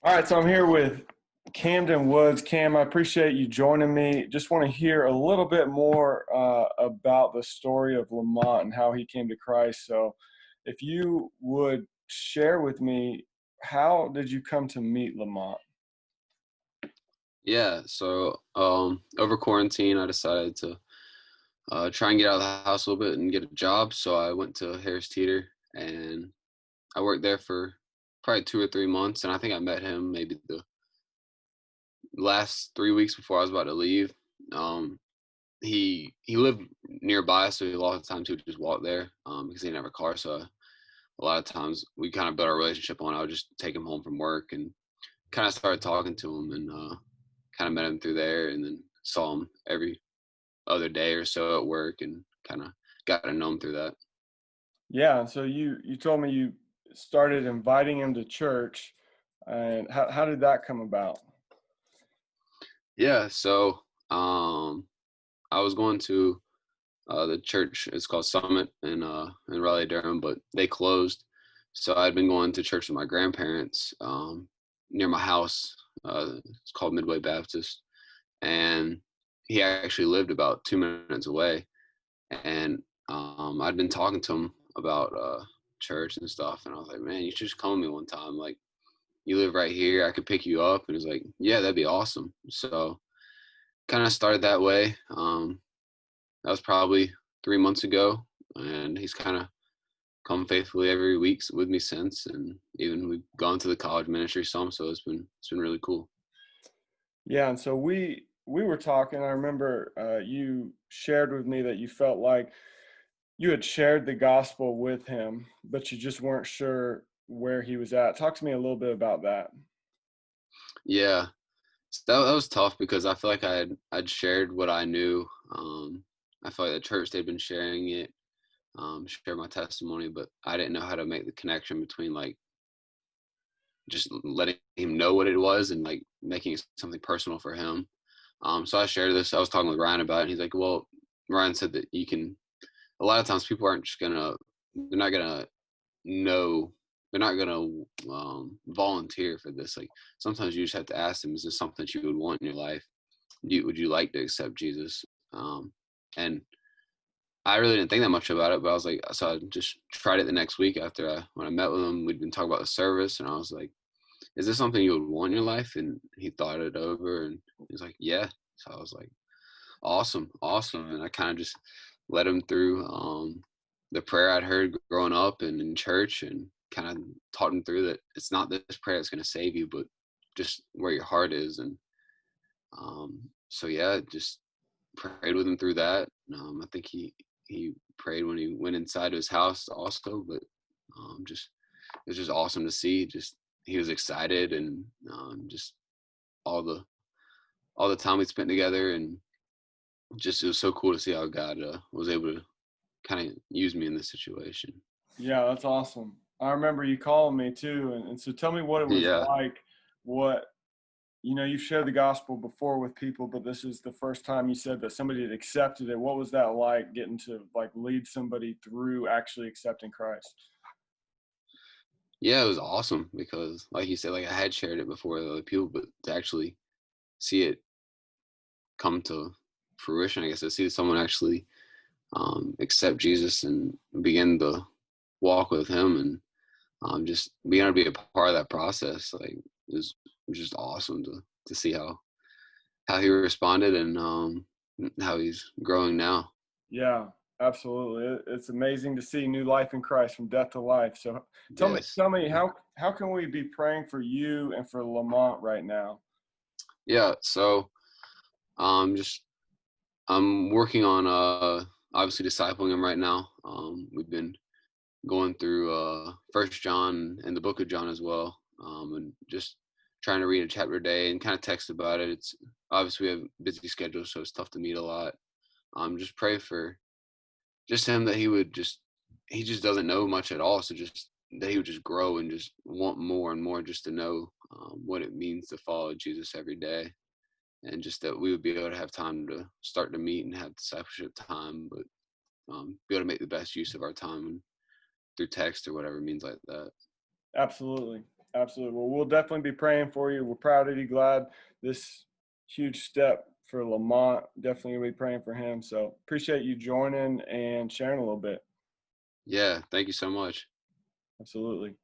All right, so I'm here with Camden Woods. Cam, I appreciate you joining me. Just want to hear a little bit more about the story of Lamont and how he came to Christ. So if you would share with me, how did you come to meet Lamont? Yeah, so over quarantine, I decided to try and get out of the house a little bit and get a job. So I went to Harris Teeter and I worked there for probably 2 or 3 months. And I think I met him maybe the last 3 weeks before I was about to leave. Um, he lived nearby, so a lot of times he would just walk there because he didn't have a car. So a lot of times we kind of built our relationship on. I would just take him home from work and kind of started talking to him and kind of met him through there, and then saw him every other day or so at work and kind of got to know him through that. Yeah, so you told me you started inviting him to church, and how did that come about? Yeah, so I was going to the church. It's called Summit in Raleigh, Durham, but they closed. So I'd been going to church with my grandparents near my house. It's called Midway Baptist, and he actually lived about 2 minutes away. And I'd been talking to him about church and stuff, and I was like, man, you should just call me one time. Like, you live right here, I could pick you up. And he's like, yeah, that'd be awesome. So kind of started that way. That was probably 3 months ago, and he's kind of come faithfully every week with me since, and even we've gone to the college ministry some. So it's been really cool. Yeah, and so we were talking. I remember you shared with me that you felt like you had shared the gospel with him, but you just weren't sure where he was at. Talk to me a little bit about that. Yeah, so that was tough because I feel like I'd shared what I knew. I feel like the church, they'd been sharing it, share my testimony, but I didn't know how to make the connection between like just letting him know what it was and like making it something personal for him. So I shared this. I was talking with Ryan about it, and he's like, "Well, Ryan said that you can. A lot of times, people aren't just gonna. They're not gonna know. They're not gonna volunteer for this. Like sometimes you just have to ask them, is this something that you would want in your life? Would you like to accept Jesus?" And I really didn't think that much about it, but I was like, so I just tried it the next week after when I met with him. We'd been talking about the service, and I was like, is this something you would want in your life? And he thought it over, and he was like, yeah. So I was like, awesome, awesome. And I kind of just led him through the prayer I'd heard growing up and in church, and kind of taught him through that it's not this prayer that's going to save you, but just where your heart is. And so yeah, just prayed with him through that. I think he prayed when he went inside his house also, but just it was just awesome to see. Just he was excited, and just all the all the time we spent together, and just it was so cool to see how God was able to kind of use me in this situation. Yeah, that's awesome. I remember you calling me too, and so tell me what it was Yeah, like. What you've shared the gospel before with people, but this is the first time you said that somebody had accepted it. What was that like, getting to like lead somebody through actually accepting Christ? yeah, it was awesome because, like you said, like I had shared it before with other people, but to actually see it come to fruition, I guess, to see someone actually accept Jesus and begin the walk with Him, and just being able to be a part of that process, like it was just awesome to see how he responded, and how he's growing now. Yeah, absolutely. It's amazing to see new life in Christ from death to life. So tell me, Yes. tell me how can we be praying for you and for Lamont right now? Yeah. So just I'm working on obviously discipling him right now. We've been going through First John and the Book of John as well, and just trying to read a chapter a day and kind of text about it. It's obviously we have busy schedules, so it's tough to meet a lot. Just pray for just him that he just doesn't know much at all, so just that he would just grow and just want more and more, just to know what it means to follow Jesus every day, and just that we would be able to have time to start to meet and have discipleship time, but be able to make the best use of our time through text or whatever means like that. Absolutely. Absolutely. Well, we'll definitely be praying for you. We're proud of you. Glad this huge step for Lamont. Definitely gonna be praying for him. So appreciate you joining and sharing a little bit. Yeah, thank you so much. Absolutely.